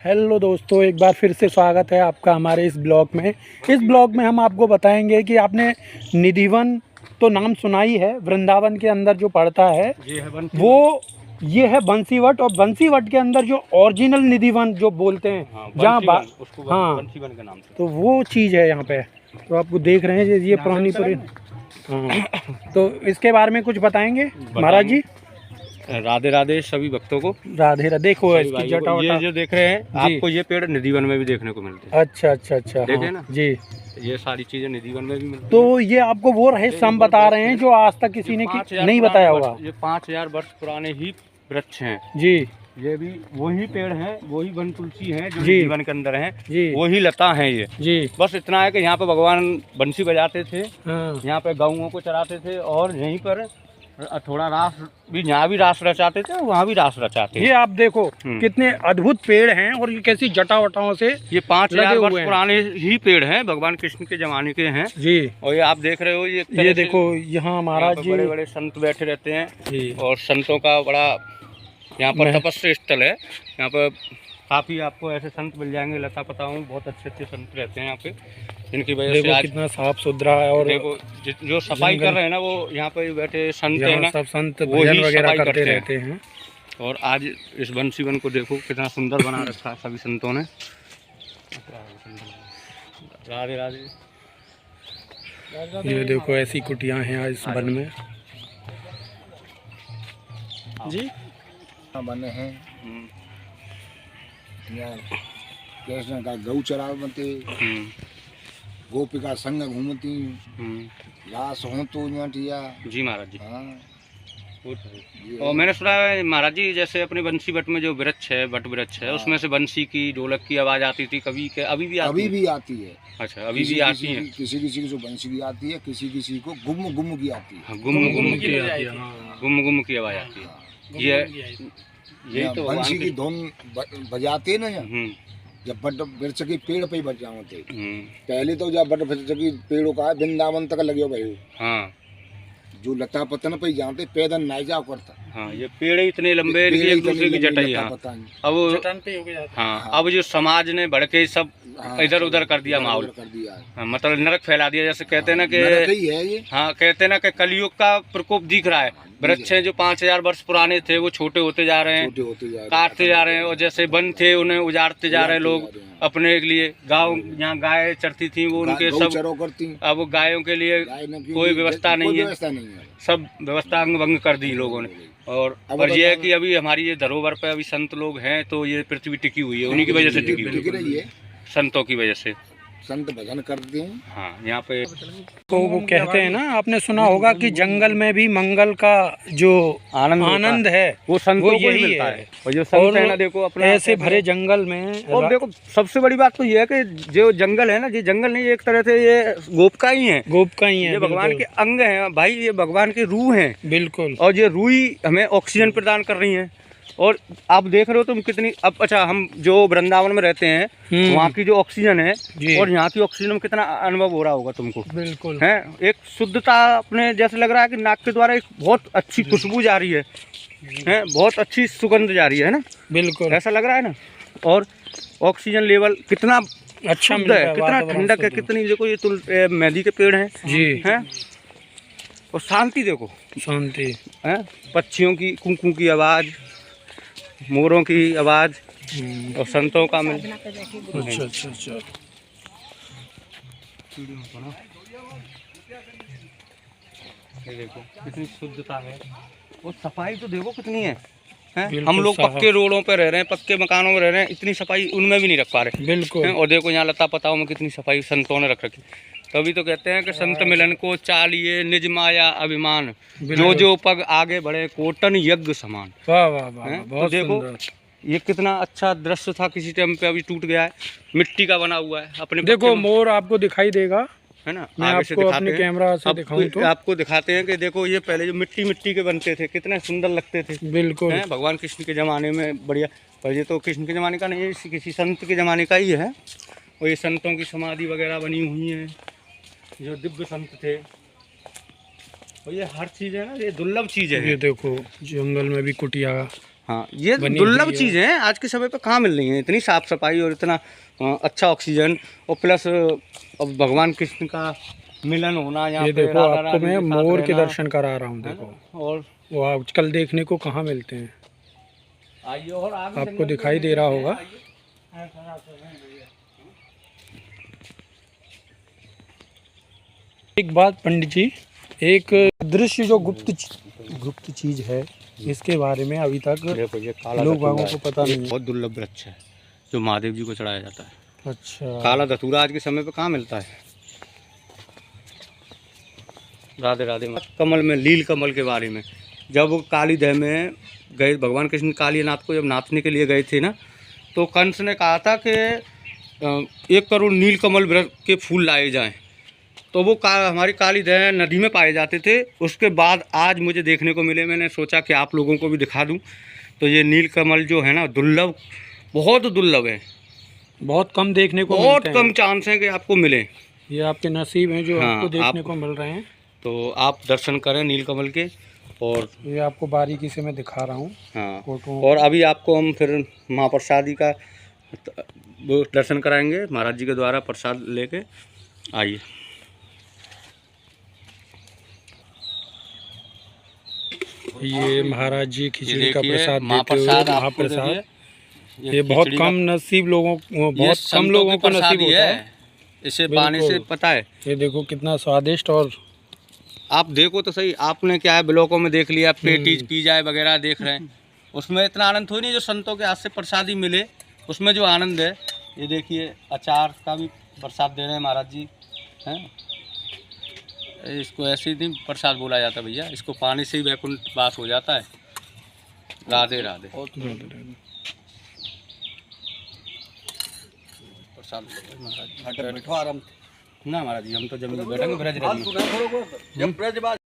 Hello दोस्तों, एक बार फिर से स्वागत है आपका हमारे इस ब्लॉग में। इस ब्लॉग में हम आपको बताएंगे कि आपने निधिवन तो नाम सुना ही है, वृंदावन के अंदर जो पड़ता है ये है बंसीवट। और बंसीवट के अंदर जो ओरिजिनल निधिवन जो बोलते हैं, जहाँ बंसीवन के नाम से, तो वो चीज़ है यहाँ पे। तो आपको देख रहे हैं ये पुरानी तो इसके बारे में कुछ बताएंगे महाराज जी। राधे राधे सभी भक्तों को। राधे राधे। देखो इसकी जटा ये जो देख रहे हैं आपको, ये पेड़ निधिवन में भी देखने को मिलते हैं। अच्छा अच्छा अच्छा, देखे ना जी। ये सारी चीजें निधिवन में भी मिलती हैं। तो ये आपको वो रहस्य हम बता रहे हैं जो आज तक किसी ने नहीं बताया होगा। ये 5000 वर्ष पुराने ही वृक्ष हैं जी। ये भी वही पेड़ हैं, वही वन तुलसी हैं जो निधिवन के अंदर हैं, वही लता हैं ये जी। बस इतना है कि यहाँ पे भगवान बंसी बजाते थे, यहाँ पे गऊओं को चराते थे, और यहीं पर थोड़ा रास भी, यहाँ भी रास रचाते थे, वहाँ भी रास रचाते थे। ये आप देखो कितने अद्भुत पेड़ हैं, और ये कैसी जटावटाओं से ये 5000 वर्ष पुराने ही पेड़ हैं, भगवान कृष्ण के जमाने के हैं जी। और ये आप देख रहे हो, ये देखो यहाँ महाराज जी बड़े बड़े संत बैठे रहते हैं, और संतों का बड़ा यहाँ पर तपस्या स्थल है। यहाँ पर काफी आपको ऐसे संत मिल जाएंगे, लता पताओं बहुत अच्छे अच्छे संत रहते हैं यहाँ पे, जिनकी वजह से आज कितना साफ सुथरा है। और देखो जो सफाई कर रहे हैं ना, वो यहाँ पे बैठे संत हैं ना, सब संत भजन वगैरह करते रहते हैं। और आज इस बंसीवन को देखो कितना सुंदर बना रखा है सभी संतों ने। राधे राधे। ये देखो ऐसी कुटियां हैं इस वन में जी बने हैं। कृष्ण का गौ चरावते, गोपिका संग घूमती, रास हो तो जी महाराज जी। और मैंने सुना है महाराज जी, जैसे अपने बंसी बट में जो वृक्ष है, बट वृक्ष है, उसमें से बंसी की ढोलक की आवाज आती थी कभी के, अभी भी आती है। अच्छा, अभी भी आती है। किसी किसी को बंसी की आती है, किसी किसी को गुम गुम की आती है। गुम गुम की आती है, गुम गुम की आवाज आती है। ये तो बंसी की धुन बजाते ना, जब बट वृक्ष के पेड़ पे बजाते। पहले तो जब बट वृक्ष की पेड़ों का वृंदावन तक लगे भाई, हाँ, जो लता पतन पे जाते पैदल नहीं जा करता। हाँ, ये पेड़ इतने लंबे एक दूसरे की जटाई। हाँ, अब जो समाज ने भड़के सब इधर उधर कर दिया, माहौल कर दिया, मतलब नरक फैला दिया। जैसे कहते हैं ना कि हाँ, कहते हैं ना कि कलयुग का प्रकोप दिख रहा है। वृक्ष जो 5000 वर्ष पुराने थे वो छोटे होते जा रहे हैं, काटते जा रहे हैं, और जैसे वन थे उन्हें उजाड़ते जा रहे हैं लोग अपने के लिए। गाँव यहाँ गाय चरती थी वो उनके सब, अब वो गायों के लिए कोई व्यवस्था नहीं है, सब व्यवस्था अंग भंग कर दी लोगों ने। और ये है कि अभी हमारी ये धरोहर पे अभी संत लोग हैं, तो ये पृथ्वी टिकी हुई है, उन्हीं की वजह से टिकी हुई है, संतों की वजह से। संत भजन करते हैं। हाँ, यहाँ पे तो वो कहते हैं ना, आपने सुना होगा कि जंगल में भी मंगल का जो आनंद है वो संतों को ही मिलता है। और जो संत है ना, देखो अपने ऐसे भरे जंगल में, और देखो सबसे बड़ी बात तो ये है कि जो जंगल है ना, ये जंगल नहीं, एक तरह से ये गोपका ही है, ये भगवान के अंग है भाई, ये भगवान की रूह है बिल्कुल। और ये रूह ही हमें ऑक्सीजन प्रदान कर रही है। और आप देख रहे हो तुम कितनी, अब अच्छा, हम जो वृंदावन में रहते हैं वहाँ की जो ऑक्सीजन है और यहाँ की ऑक्सीजन में कितना अनुभव हो रहा होगा तुमको बिल्कुल है। एक शुद्धता अपने जैसे लग रहा है कि नाक के द्वारा एक बहुत अच्छी खुशबू जा रही है, बहुत अच्छी सुगंध जा रही है ना, बिल्कुल ऐसा लग रहा है ना। और ऑक्सीजन लेवल कितना अच्छा है, कितना ठंडक है, कितनी, देखो ये मेहंदी के पेड़ हैं जी, हैं। और शांति देखो, शांति है, पक्षियों की कुकू की आवाज़, मोरों की आवाज, और संतों का मिल। अच्छा अच्छा अच्छा। ये देखो कितनी शुद्धता है, और सफाई तो देखो कितनी है, हम लोग पक्के रोडों पे रह रहे हैं, पक्के मकानों में रह रहे हैं, इतनी सफाई उनमें भी नहीं रख पा रहे बिल्कुल। और देखो यहाँ लता पताओं में कितनी सफाई संतों ने रख रखी। तभी तो कहते हैं कि संत मिलन को चालिए निज माया अभिमान, जो पग आगे बढ़े कोटन यज्ञ समान। वाह वाह वाह, बहुत देखो ये कितना अच्छा दृश्य था, किसी टाइम पे अभी टूट गया है, मिट्टी का बना हुआ है। अपने देखो मोर आपको दिखाई देगा, है ना, मैं आगे से अपने कैमरा से दिखाऊं तो आपको दिखाते हैं कि देखो ये पहले जो मिट्टी के बनते थे कितने सुंदर लगते थे बिल्कुल, भगवान कृष्ण के ज़माने में बढ़िया। पर ये तो कृष्ण के ज़माने का नहीं है, किसी संत के ज़माने का ही है। और ये संतों की समाधि वगैरह बनी हुई है, जो दिव्य संत थे। और ये हर चीज़ है ना, ये दुर्लभ चीज़ है। ये देखो जंगल में भी कुटिया हाँ, ये दुर्लभ चीज़ है, आज के समय पे कहाँ मिल रही है इतनी साफ सफाई और इतना अच्छा ऑक्सीजन, और प्लस अब भगवान कृष्ण का मिलन होना यहाँ ये पे। देखो आपको मैं मोर के दर्शन करा रहा हूँ, देखो, और वो आजकल देखने को कहाँ मिलते हैं, आइए और आगे आपको दिखाई दे रहा होगा। एक बात पंडित जी, एक दृश्य जो गुप्त चीज है, इसके बारे में अभी तक देखो, ये काला लोग बागों को पता नहीं है। बहुत दुर्लभ वृक्ष है जो महादेव जी को चढ़ाया जाता है। अच्छा, काला धतूरा आज के समय पे कहाँ मिलता है। राधे राधे। कमल में, लील कमल के बारे में, जब काली दह में गए भगवान कृष्ण कालीनाथ को जब नाचने के लिए गए थे ना, तो कंस ने कहा था कि 1 करोड़ नील कमल वृक्ष के फूल लाए जाएं, तो वो हमारी काली दह नदी में पाए जाते थे। उसके बाद आज मुझे देखने को मिले, मैंने सोचा कि आप लोगों को भी दिखा दूं। तो ये नील कमल जो है ना, दुर्लभ, बहुत दुर्लभ है, बहुत कम देखने को बहुत मिलते हैं। कम चांस है कि आपको मिले। ये आपके नसीब हैं जो हाँ, आपको देखने को मिल रहे हैं। तो आप दर्शन करें नील कमल के। और ये आपको बारीकी से मैं दिखा रहा हूँ। हाँ, फोटो। और अभी आपको हम फिर महाप्रसादी का वो दर्शन कराएंगे, महाराज जी के द्वारा प्रसाद लेके। आइए। ये महाराज जी खिचड़ी का देखिए, प्रसाद देते हुए, महाप्रसाद आपको महाप्रसाद। देखिए, ये बहुत खिचड़ी कम नसीब लोगों बहुत कम लोगों को नसीब होता है। इसे पानी से पता है। ये देखो कितना स्वादिष्ट। और आप देखो तो सही, आपने क्या है ब्लॉकों में देख लिया, पेटीज पिज़्ज़ा वगैरह देख रहे हैं, उसमें इतना आनंद थोड़ी नहीं जो संतों के हाथ से प्रसादी मिले, उसमें जो आनंद है। ये देखिए, अचार का भी प्रसाद दे रहे हैं महाराज जी, हैं। इसको ऐसे ही नहीं प्रसाद बोला जाता भैया, इसको पानी से ही वैकुंठ वास हो जाता है। राधे राधे। प्रसाद महाराज जी, ना महाराज जी, हम तो जमीन बैठेंगे ब्रज।